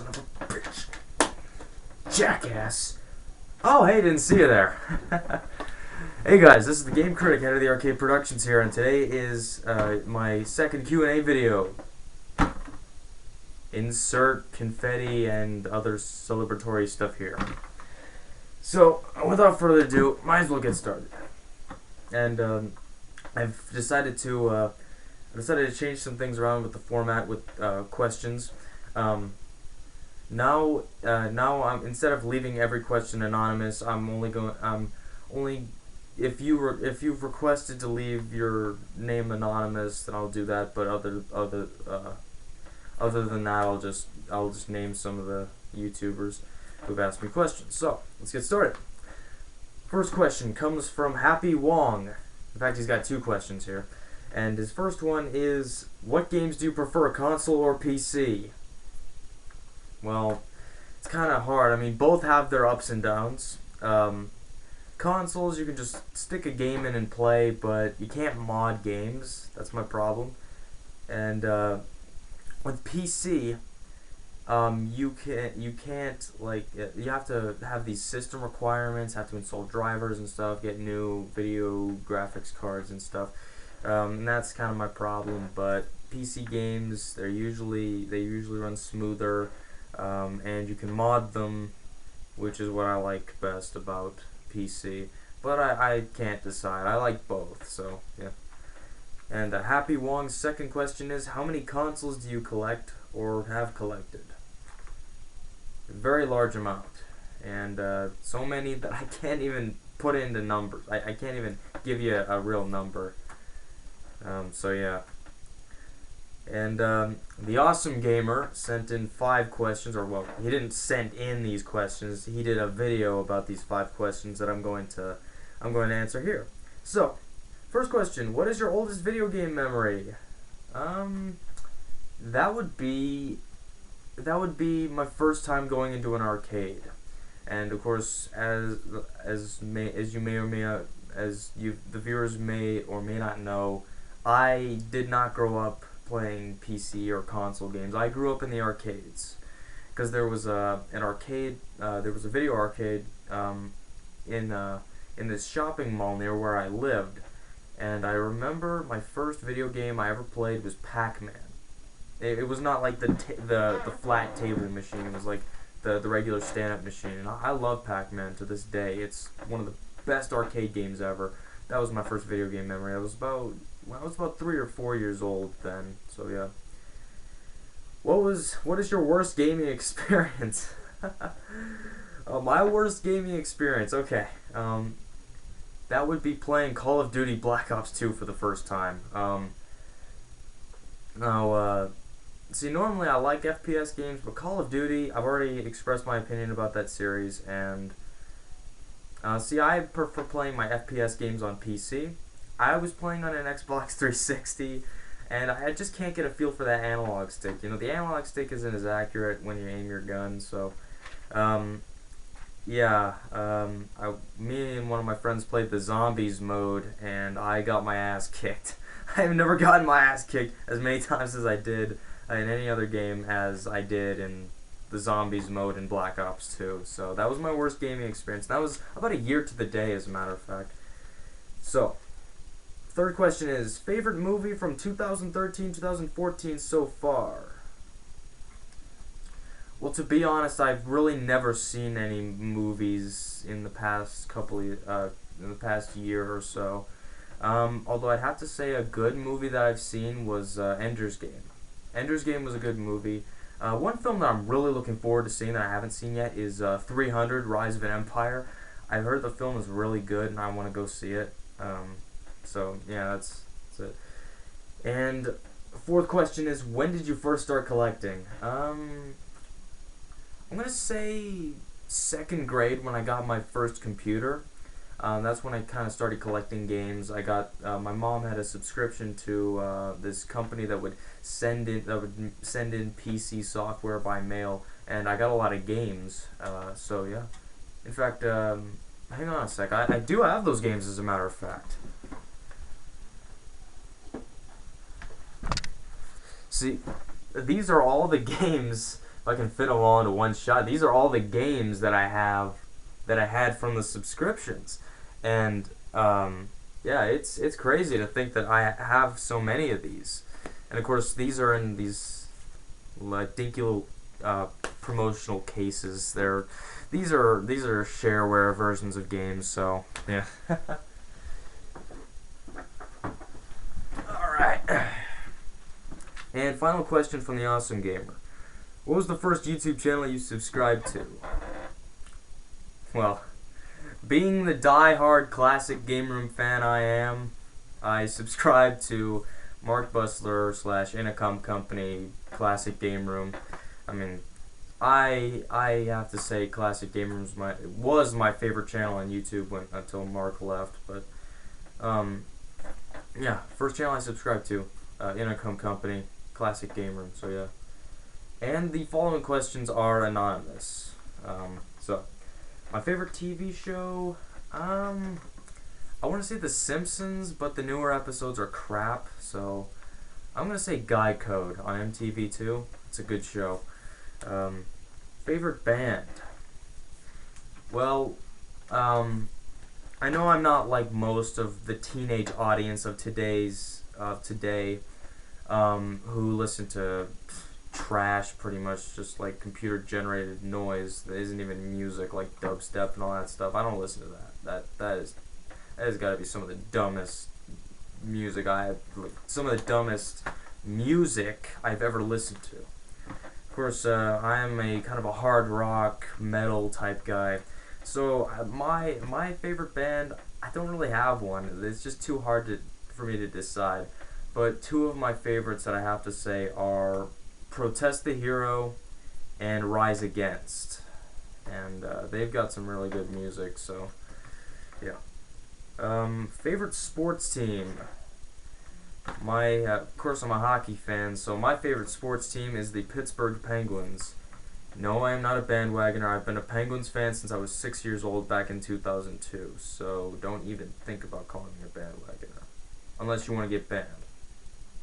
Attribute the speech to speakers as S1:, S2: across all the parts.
S1: son of a bitch. Jackass. Oh, hey, didn't see you there. Hey guys, this is the Game Critic, head of the Arcade Productions here, and today is my second Q&A video. Insert confetti and other celebratory stuff here. So, without further ado, might as well get started. And I've decided to change some things around with the format with questions. Now I'm, instead of leaving every question anonymous, if you've requested to leave your name anonymous, then I'll do that. But other than that, I'll just name some of the YouTubers who've asked me questions. So let's get started. First question comes from Happy Wong. In fact, he's got two questions here, and his first one is, what games do you prefer, console or PC? Well, it's kind of hard. I mean, both have their ups and downs. Consoles, you can just stick a game in and play, but you can't mod games. That's my problem. And with PC, you can't like, you have to have these system requirements, have to install drivers and stuff, get new video graphics cards and stuff. And that's kind of my problem. But PC games, they usually run smoother, and you can mod them, which is what I like best about PC. But I can't decide. I like both, so yeah. And Happy Wong's second question is, how many consoles do you collect or have collected? A very large amount, and so many that I can't even put into numbers. I can't even give you a real number. So yeah. And the Awesome Gamer sent in 5 questions, or well, he didn't send in these questions. He did a video about these 5 questions that I'm going to answer here. So, first question: what is your oldest video game memory? That would be my first time going into an arcade, and of course, the viewers may or may not know, I did not grow up playing PC or console games. I grew up in the arcades, because there was an arcade. There was a video arcade in this shopping mall near where I lived, and I remember my first video game I ever played was Pac-Man. It was not like the flat table machine. It was like the regular stand-up machine, and I love Pac-Man to this day. It's one of the best arcade games ever. That was my first video game memory. I was about 3 or 4 years old then. So yeah. What is your worst gaming experience? My worst gaming experience. Okay. That would be playing Call of Duty Black Ops 2 for the first time. See, normally I like FPS games, but Call of Duty, I've already expressed my opinion about that series, and see, I prefer playing my FPS games on PC. I was playing on an Xbox 360, and I just can't get a feel for that analog stick. You know, the analog stick isn't as accurate when you aim your gun, so, yeah, me and one of my friends played the Zombies mode, and I got my ass kicked. I've never gotten my ass kicked as many times as I did in any other game as I did in the Zombies mode in Black Ops 2. So that was my worst gaming experience. That was about a year to the day, as a matter of fact. So, third question is, favorite movie from 2013, 2014 so far? Well, to be honest, I've really never seen any movies in the past year or so. Although I'd have to say a good movie that I've seen was Ender's Game. Ender's Game was a good movie. One film that I'm really looking forward to seeing that I haven't seen yet is 300: Rise of an Empire. I've heard the film is really good, and I want to go see it. So yeah, that's it. And fourth question is, when did you first start collecting? I'm gonna say 2nd grade, when I got my first computer. That's when I kind of started collecting games. I got my mom had a subscription to this company that would send in PC software by mail, and I got a lot of games. So yeah. In fact, hang on a sec. I do have those games, as a matter of fact. See, these are all the games if I can fit them all into one shot. These are all the games that I have that I had from the subscriptions, and yeah, it's crazy to think that I have so many of these, and of course these are in these dinky little promotional cases. These are shareware versions of games, so yeah. Alright. And final question from the Awesome Gamer. What was the first YouTube channel you subscribed to? Well, being the die-hard classic Game Room fan I am, I subscribed to Mark Bussler / Intercom Company Classic Game Room. I mean, I have to say Classic Game Room was my favorite channel on YouTube until Mark left, but yeah, first channel I subscribed to, Intercom Company Classic Game Room. So yeah, and the following questions are anonymous. So my favorite TV show, I want to say The Simpsons, but the newer episodes are crap. So I'm gonna say Guy Code on MTV2. It's a good show. Favorite band? Well, I know I'm not like most of the teenage audience of today, who listen to trash, pretty much just like computer generated noise that isn't even music, like dubstep and all that stuff. I don't listen to that. That has got to be some of the dumbest music some of the dumbest music I've ever listened to. Of course, I am a kind of a hard rock metal type guy. So my favorite band, I don't really have one. It's just too hard for me to decide. But two of my favorites that I have to say are Protest the Hero and Rise Against. And they've got some really good music, so yeah. Favorite sports team? Of course, I'm a hockey fan, so my favorite sports team is the Pittsburgh Penguins. No, I am not a bandwagoner. I've been a Penguins fan since I was 6 years old back in 2002, so don't even think about calling me a bandwagoner. Unless you want to get banned.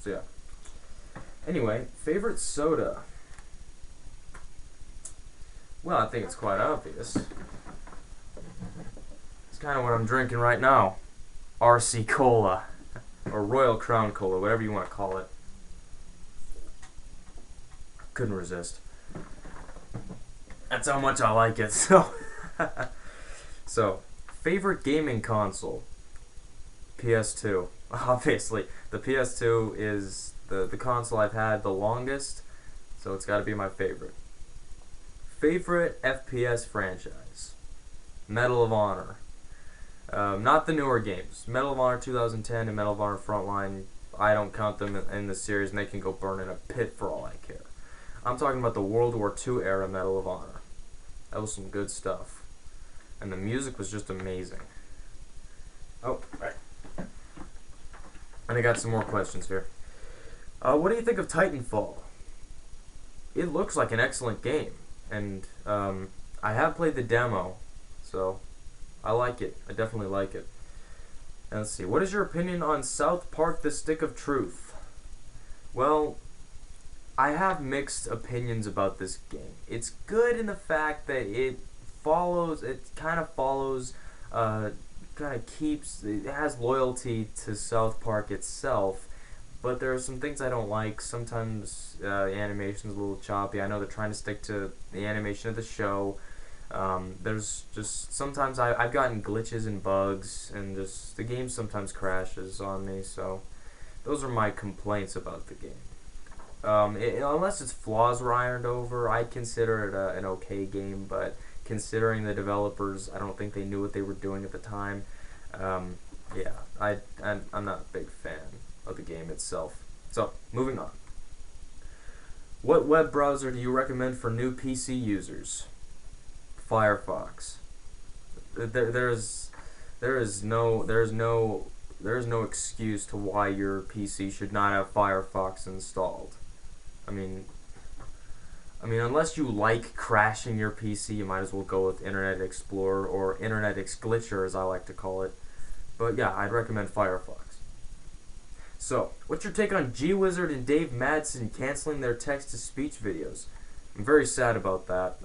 S1: So yeah. Anyway, favorite soda? Well, I think it's quite obvious. It's kind of what I'm drinking right now. RC Cola. Or Royal Crown Cola, whatever you want to call it. Couldn't resist. That's how much I like it. So, favorite gaming console? PS2. Obviously, the PS2 is the console I've had the longest, so it's got to be my favorite. Favorite FPS franchise? Medal of Honor. Not the newer games. Medal of Honor 2010 and Medal of Honor Frontline, I don't count them in the series, and they can go burn in a pit for all I care. I'm talking about the World War II era Medal of Honor. That was some good stuff. And the music was just amazing. Oh, right. And I got some more questions here. What do you think of Titanfall? It looks like an excellent game. And I have played the demo, so I like it. I definitely like it. And let's see. What is your opinion on South Park: The Stick of Truth? Well, I have mixed opinions about this game. It's good in the fact that it kind of it has loyalty to South Park itself, but there are some things I don't like. Sometimes the animation's a little choppy. I know they're trying to stick to the animation of the show. There's just sometimes I've gotten glitches and bugs, and just the game sometimes crashes on me, so those are my complaints about the game. Unless its flaws were ironed over, I'd consider it an okay game, but considering the developers, I don't think they knew what they were doing at the time. Yeah, I'm not a big fan of the game itself. So, moving on. What web browser do you recommend for new PC users? Firefox. There is no excuse to why your PC should not have Firefox installed. I mean, unless you like crashing your PC, you might as well go with Internet Explorer or Internet Glitcher, as I like to call it. But yeah, I'd recommend Firefox. So, what's your take on GWizard and Dave Madsen canceling their text-to-speech videos? I'm very sad about that.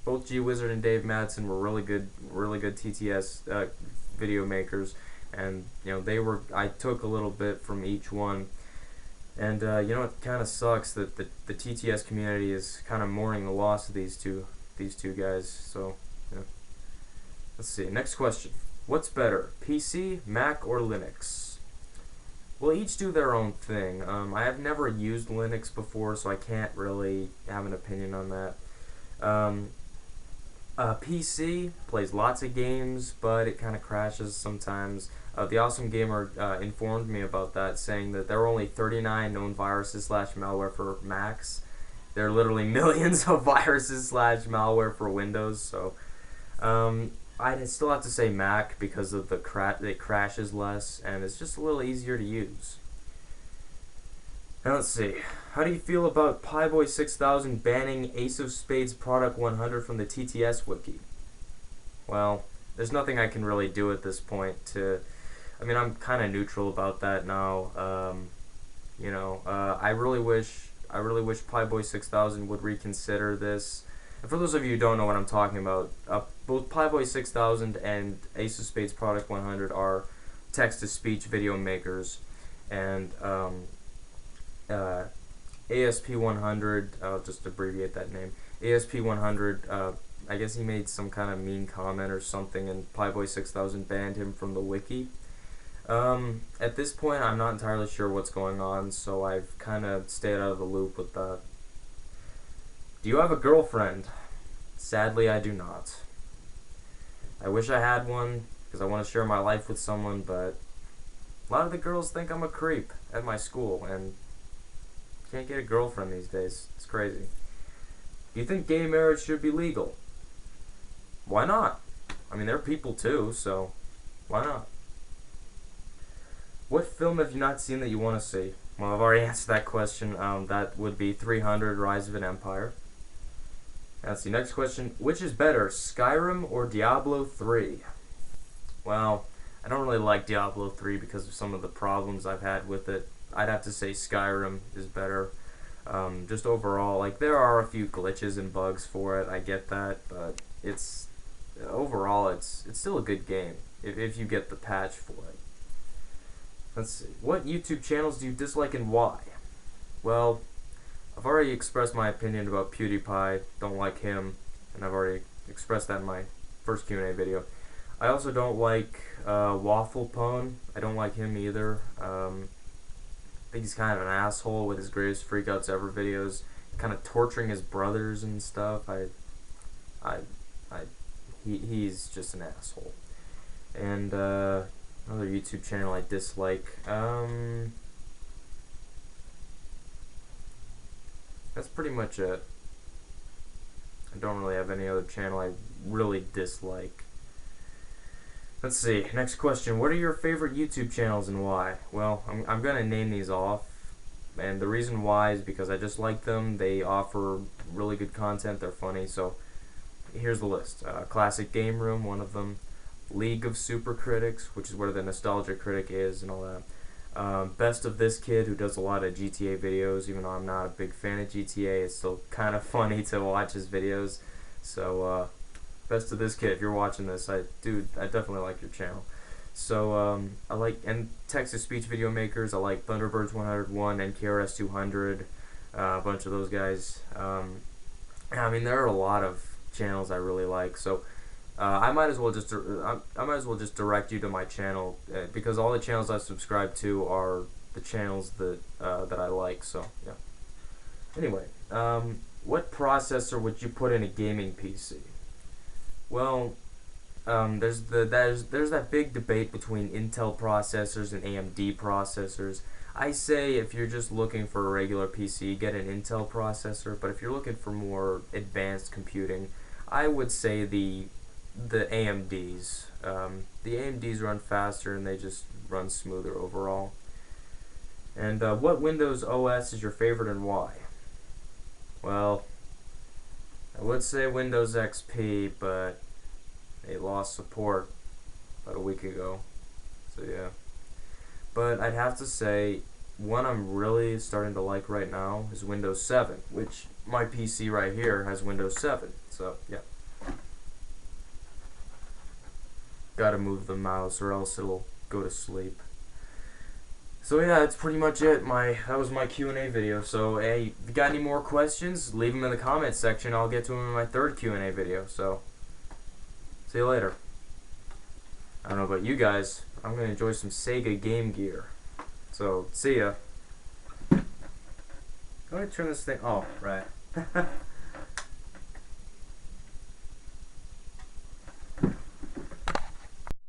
S1: Both G-Wizard and Dave Madsen were really good TTS video makers, and I took a little bit from each one. And it kind of sucks that the TTS community is kind of mourning the loss of these two guys. So, let's see. Next question: what's better, PC, Mac, or Linux? Well, each do their own thing. I have never used Linux before, so I can't really have an opinion on that. PC plays lots of games, but it kind of crashes sometimes. The Awesome Gamer informed me about that, saying that there are only 39 known viruses / malware for Macs. There are literally millions of viruses / malware for Windows. So I'd still have to say Mac because of it crashes less and it's just a little easier to use. Now let's see. How do you feel about Pieboy 6000 banning Ace of Spades Product 100 from the TTS wiki? Well, there's nothing I can really do at this point I'm kind of neutral about that now. I really wish Pieboy 6000 would reconsider this. And for those of you who don't know what I'm talking about, both Pieboy 6000 and Ace of Spades Product 100 are text-to-speech video makers, and ASP100, I'll just abbreviate that name, ASP100, I guess he made some kind of mean comment or something, and Pieboy 6000 banned him from the wiki. At this point, I'm not entirely sure what's going on, so I've kind of stayed out of the loop with that. Do you have a girlfriend? Sadly, I do not. I wish I had one, because I want to share my life with someone, but a lot of the girls think I'm a creep at my school, and can't get a girlfriend these days. It's crazy. Do you think gay marriage should be legal? Why not? I mean, they're people too, so why not? What film have you not seen that you want to see? Well, I've already answered that question. That would be 300: Rise of an Empire. That's the next question. Which is better, Skyrim or Diablo 3? Well, I don't really like Diablo 3 because of some of the problems I've had with it. I'd have to say Skyrim is better. Just overall, like, there are a few glitches and bugs for it, I get that, but overall it's still a good game if you get the patch for it. Let's see. What YouTube channels do you dislike and why? Well, I've already expressed my opinion about PewDiePie. Don't like him, and I've already expressed that in my first Q&A video. I also don't like Wafflepone. I don't like him either. I think he's kind of an asshole with his Greatest Freakouts Ever videos, kind of torturing his brothers and stuff. He's just an asshole. And another YouTube channel I dislike. That's pretty much it. I don't really have any other channel I really dislike. Let's see, next question. What are your favorite YouTube channels and why? Well, I'm going to name these off, and the reason why is because I just like them. They offer really good content. They're funny, so here's the list. Classic Game Room, one of them. League of Super Critics, which is where the Nostalgia Critic is and all that. Best of This Kid, who does a lot of GTA videos. Even though I'm not a big fan of GTA, it's still kind of funny to watch his videos. So, Best of This Kid, if you're watching this, I definitely like your channel. So, I like, and text-to-speech video makers, I like Thunderbirds 101 and KRS200, a bunch of those guys. I mean, there are a lot of channels I really like, so I might as well just direct you to my channel, because all the channels I subscribe to are the channels that I like. So yeah. Anyway, what processor would you put in a gaming PC? Well, there's that big debate between Intel processors and AMD processors. I say if you're just looking for a regular PC, get an Intel processor. But if you're looking for more advanced computing, I would say the AMDs. The AMDs run faster and they just run smoother overall. And what Windows OS is your favorite and why? Well, I would say Windows XP, but they lost support about a week ago. So yeah. But I'd have to say one I'm really starting to like right now is Windows 7, which my PC right here has Windows 7. So, yeah. Gotta move the mouse or else it'll go to sleep. So yeah, that's pretty much it. That was my Q&A video. So hey, if you got any more questions, leave them in the comments section. I'll get to them in my third Q&A video. So see you later. I don't know about you guys, I'm gonna enjoy some Sega Game Gear. So see ya. Go ahead and turn this thing. Oh, right.